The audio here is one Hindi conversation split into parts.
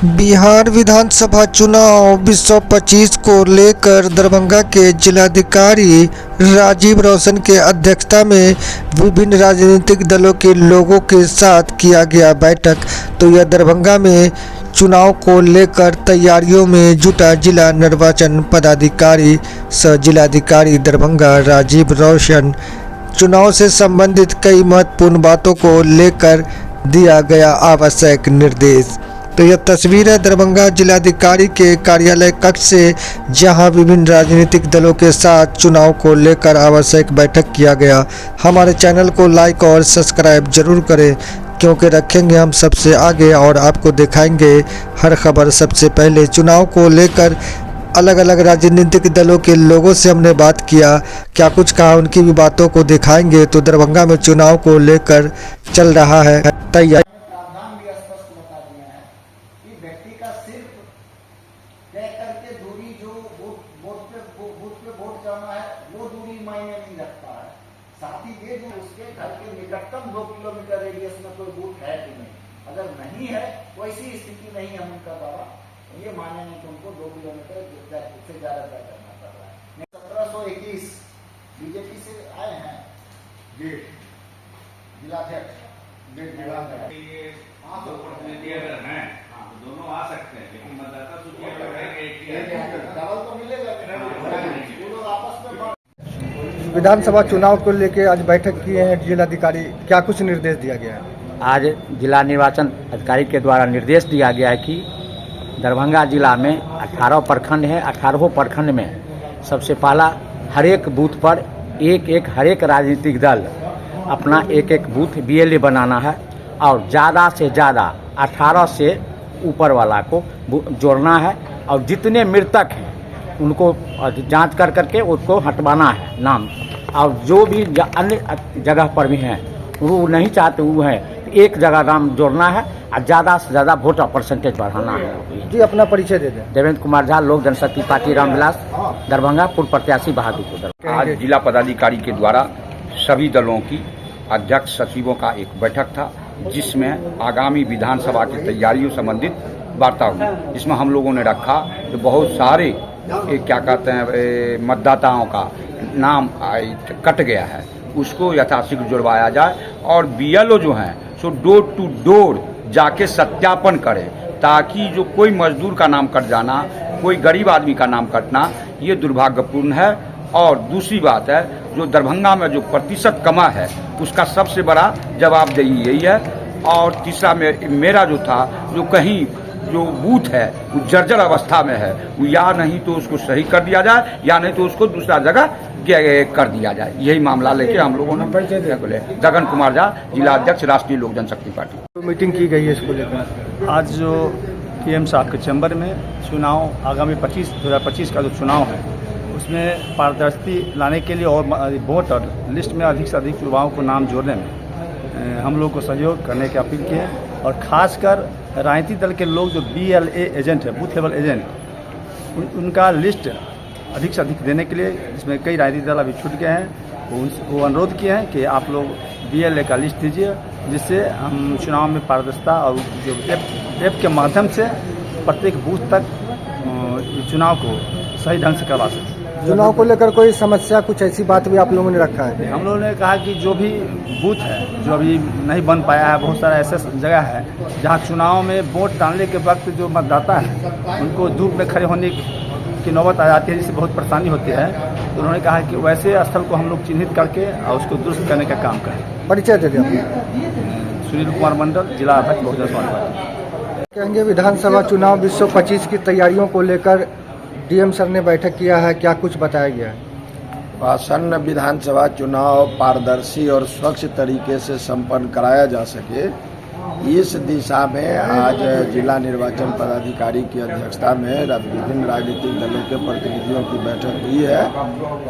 बिहार विधानसभा चुनाव 2025 को लेकर दरभंगा के जिलाधिकारी राजीव रौशन के अध्यक्षता में विभिन्न राजनीतिक दलों के लोगों के साथ किया गया बैठक। तो यह दरभंगा में चुनाव को लेकर तैयारियों में जुटा जिला निर्वाचन पदाधिकारी सह जिलाधिकारी दरभंगा राजीव रौशन चुनाव से संबंधित कई महत्वपूर्ण बातों को लेकर दिया गया आवश्यक निर्देश। तो यह तस्वीर है दरभंगा जिलाधिकारी के कार्यालय कक्ष से, जहां विभिन्न राजनीतिक दलों के साथ चुनाव को लेकर आवश्यक बैठक किया गया। हमारे चैनल को लाइक और सब्सक्राइब जरूर करें, क्योंकि रखेंगे हम सबसे आगे और आपको दिखाएंगे हर खबर सबसे पहले। चुनाव को लेकर अलग अलग राजनीतिक दलों के लोगों से हमने बात किया, क्या कुछ कहा उनकी भी बातों को दिखाएंगे। तो दरभंगा में चुनाव को लेकर चल रहा है तैयारी। व्यक्ति का सिर्फ तय करके दूरी जो बूथ पे वोट जाना है वो दूरी मायने नहीं रखता है। साथ ही ये जो उसके घर के निकटतम 2 किलोमीटर रेडियस में कोई बूथ है कि नहीं, अगर नहीं है वैसी स्थिति नहीं है उनका द्वारा, ये माने नहीं कि उनको 2 किलोमीटर से ज्यादा तय करना पड़ रहा है। 1721 बीजेपी से आए हैं जिलाध्यक्ष दोनों आ सकते हैं, लेकिन मतदाता सूची अगर डबल तो मिलेगा आपस में। विधानसभा चुनाव को लेकर आज बैठक किए हैं जिलाधिकारी, क्या कुछ निर्देश दिया गया है? आज जिला निर्वाचन अधिकारी के द्वारा निर्देश दिया गया है कि दरभंगा जिला में 18 प्रखंड है। 18 प्रखंड में सबसे पहला हर एक बूथ पर हर एक राजनीतिक दल अपना एक बूथ BLA बनाना है और ज़्यादा से ज़्यादा 18 से ऊपर वाला को जोड़ना है, और जितने मृतक हैं उनको जांच कर करके उसको हटवाना है नाम, और जो भी अन्य जगह पर भी हैं वो नहीं चाहते वो हैं एक जगह नाम जोड़ना है और ज़्यादा से ज़्यादा वोटर परसेंटेज बढ़ाना है। जी, अपना परिचय दे दें। देवेंद्र कुमार झा, लोक जनशक्ति पार्टी रामविलास, दरभंगा, पूर्व प्रत्याशी बहादुरपुर। आज जिला पदाधिकारी के द्वारा सभी दलों की अध्यक्ष सचिवों का एक बैठक था, जिसमें आगामी विधानसभा की तैयारियों संबंधित वार्ता हुई। इसमें हम लोगों ने रखा तो बहुत सारे क्या कहते हैं मतदाताओं का नाम कट गया है, उसको यथाशीघ्र जुड़वाया जाए, और BLO जो हैं सो डोर टू डोर जाके सत्यापन करें, ताकि जो कोई मजदूर का नाम कट जाना, कोई गरीब आदमी का नाम कटना, ये दुर्भाग्यपूर्ण है। और दूसरी बात है, जो दरभंगा में जो प्रतिशत कमा है उसका सबसे बड़ा जवाबदेही यही है। और तीसरा मेरा जो था, जो कहीं जो बूथ है वो जर्जर अवस्था में है, वो या नहीं तो उसको सही कर दिया जाए या नहीं तो उसको दूसरा जगह कर दिया जाए। यही मामला लेके हम लोगों ने बोले। गगन कुमार झा, जिला अध्यक्ष, राष्ट्रीय लोक जनशक्ति पार्टी। तो मीटिंग की गई है इसको लेकर। आज जो PM साहब के चैम्बर में चुनाव आगामी 2025 का जो चुनाव है उसमें पारदर्शी लाने के लिए और वोटर लिस्ट में अधिक से अधिक युवाओं को नाम जोड़ने में हम लोग को सहयोग करने की अपील की है। और ख़ासकर राजनीतिक दल के लोग जो BLA एजेंट है, बूथ लेवल एजेंट, उनका लिस्ट अधिक से अधिक देने के लिए, जिसमें कई राजनीतिक दल अभी छूट गए हैं, वो अनुरोध किए हैं कि आप लोग BLA का लिस्ट दीजिए, जिससे हम चुनाव में पारदर्शिता और जो ऐप के माध्यम से प्रत्येक बूथ तक चुनाव को सही ढंग से करवा सकें। चुनाव को लेकर कोई समस्या, कुछ ऐसी बात भी आप लोगों ने रखा है? हम लोगों ने कहा कि जो भी बूथ है जो अभी नहीं बन पाया है, बहुत सारा ऐसा जगह है जहां चुनाव में वोट डालने के वक्त जो मतदाता है उनको धूप में खड़े होने की नौबत आ जाती है, जिससे बहुत परेशानी होती है। तो उन्होंने कहा कि वैसे स्थल को हम लोग चिन्हित करके और उसको दुरुस्त करने का काम करें। परिचय दे दें। सुनील कुमार मंडल, जिला अध्यक्ष, बहुजन समाज पार्टी। कहेंगे विधानसभा चुनाव 2025 की तैयारियों को लेकर DM सर ने बैठक किया है, क्या कुछ बताया गया है? आसन्न विधानसभा चुनाव पारदर्शी और स्वच्छ तरीके से संपन्न कराया जा सके, इस दिशा में आज जिला निर्वाचन पदाधिकारी की अध्यक्षता में विभिन्न राजनीतिक दलों के प्रतिनिधियों की बैठक हुई है।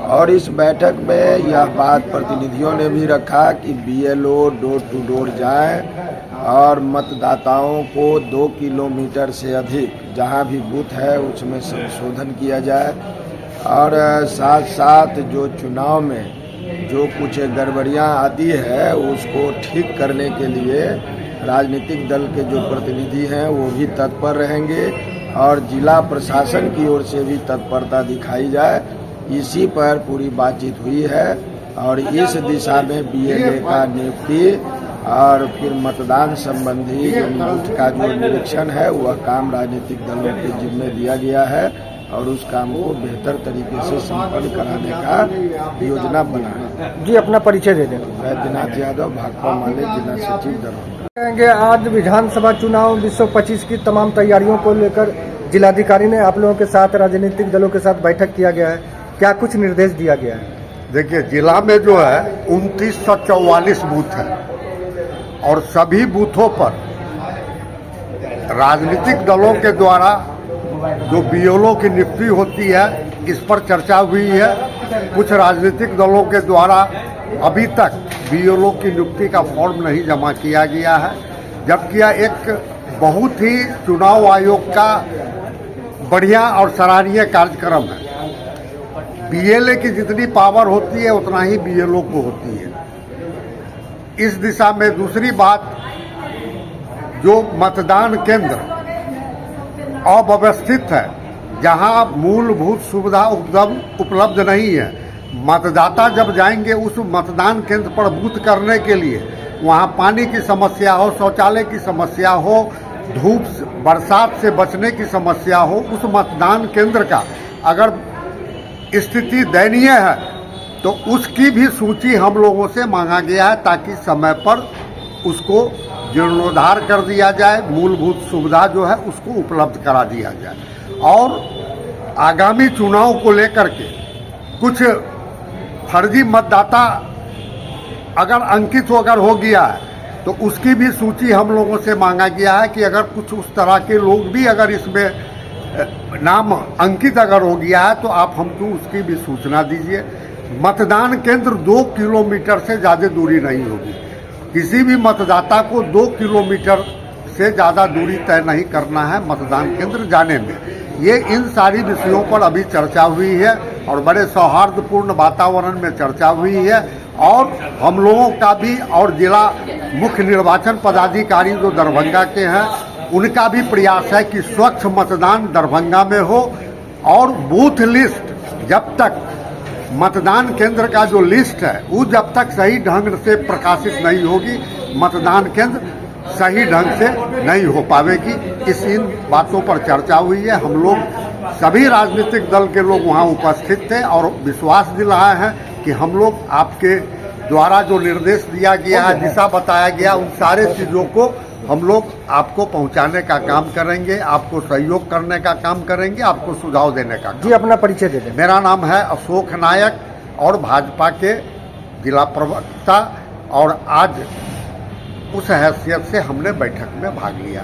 और इस बैठक में यह बात प्रतिनिधियों ने भी रखा कि BLO डोर टू डोर जाए और मतदाताओं को 2 किलोमीटर से अधिक जहां भी बूथ है उसमें संशोधन किया जाए, और साथ साथ जो चुनाव में जो कुछ गड़बड़ियां आती है उसको ठीक करने के लिए राजनीतिक दल के जो प्रतिनिधि हैं वो भी तत्पर रहेंगे और जिला प्रशासन की ओर से भी तत्परता दिखाई जाए, इसी पर पूरी बातचीत हुई है। और इस दिशा में बीएलए का नियुक्ति और फिर मतदान संबंधी जो बूथ का जो निरीक्षण है वह काम राजनीतिक दलों के जिम्मे दिया गया है और उस काम को बेहतर तरीके से संपन्न कराने का योजना बना है। जी, अपना परिचय दे दें। वैद्यनाथ यादव, भाकपा माले, जिला सचिव दरभंगा। कहेंगे आज विधानसभा चुनाव 2025 की तमाम तैयारियों को लेकर जिलाधिकारी ने आप लोगों के साथ, राजनीतिक दलों के साथ बैठक किया गया है, क्या कुछ निर्देश दिया गया है? देखिए, जिला में जो है 2944 बूथ है और सभी बूथों पर राजनीतिक दलों के द्वारा जो बीएलओ की नियुक्ति होती है इस पर चर्चा हुई है। कुछ राजनीतिक दलों के द्वारा अभी तक बीएलओ की नियुक्ति का फॉर्म नहीं जमा किया गया है, जबकि यह एक बहुत ही चुनाव आयोग का बढ़िया और सराहनीय कार्यक्रम है। बीएलए की जितनी पावर होती है उतना ही बीएलओ को होती है। इस दिशा में दूसरी बात, जो मतदान केंद्र अव्यवस्थित है, जहां मूलभूत सुविधा उपलब्ध नहीं है, मतदाता जब जाएंगे उस मतदान केंद्र पर बूथ करने के लिए वहां पानी की समस्या हो, शौचालय की समस्या हो, धूप बरसात से बचने की समस्या हो, उस मतदान केंद्र का अगर स्थिति दयनीय है तो उसकी भी सूची हम लोगों से मांगा गया है ताकि समय पर उसको जीर्णोद्धार कर दिया जाए, मूलभूत सुविधा जो है उसको उपलब्ध करा दिया जाए। और आगामी चुनाव को लेकर के कुछ फर्जी मतदाता अगर अंकित हो गया है तो उसकी भी सूची हम लोगों से मांगा गया है कि अगर कुछ उस तरह के लोग भी अगर इसमें नाम अंकित अगर हो गया है तो आप हमको उसकी भी सूचना दीजिए। मतदान केंद्र 2 किलोमीटर से ज़्यादा दूरी नहीं होगी। किसी भी मतदाता को 2 किलोमीटर से ज़्यादा दूरी तय नहीं करना है मतदान केंद्र जाने में। ये इन सारी विषयों पर अभी चर्चा हुई है और बड़े सौहार्दपूर्ण वातावरण में चर्चा हुई है। और हम लोगों का भी और जिला मुख्य निर्वाचन पदाधिकारी जो दरभंगा के हैं उनका भी प्रयास है कि स्वच्छ मतदान दरभंगा में हो और बूथ लिस्ट जब तक मतदान केंद्र का जो लिस्ट है वो जब तक सही ढंग से प्रकाशित नहीं होगी मतदान केंद्र सही ढंग से नहीं हो पाएगी। इन बातों पर चर्चा हुई है। हम लोग सभी राजनीतिक दल के लोग वहां उपस्थित थे और विश्वास दिलाए हैं कि हम लोग आपके द्वारा जो निर्देश दिया गया है, दिशा बताया गया, उन सारे चीज़ों को हम लोग आपको पहुंचाने का काम करेंगे, आपको सहयोग करने का काम करेंगे, आपको सुझाव देने का। जी, अपना परिचय दे दें। मेरा नाम है अशोक नायक और भाजपा के जिला प्रवक्ता, और आज उस हैसियत से हमने बैठक में भाग लिया।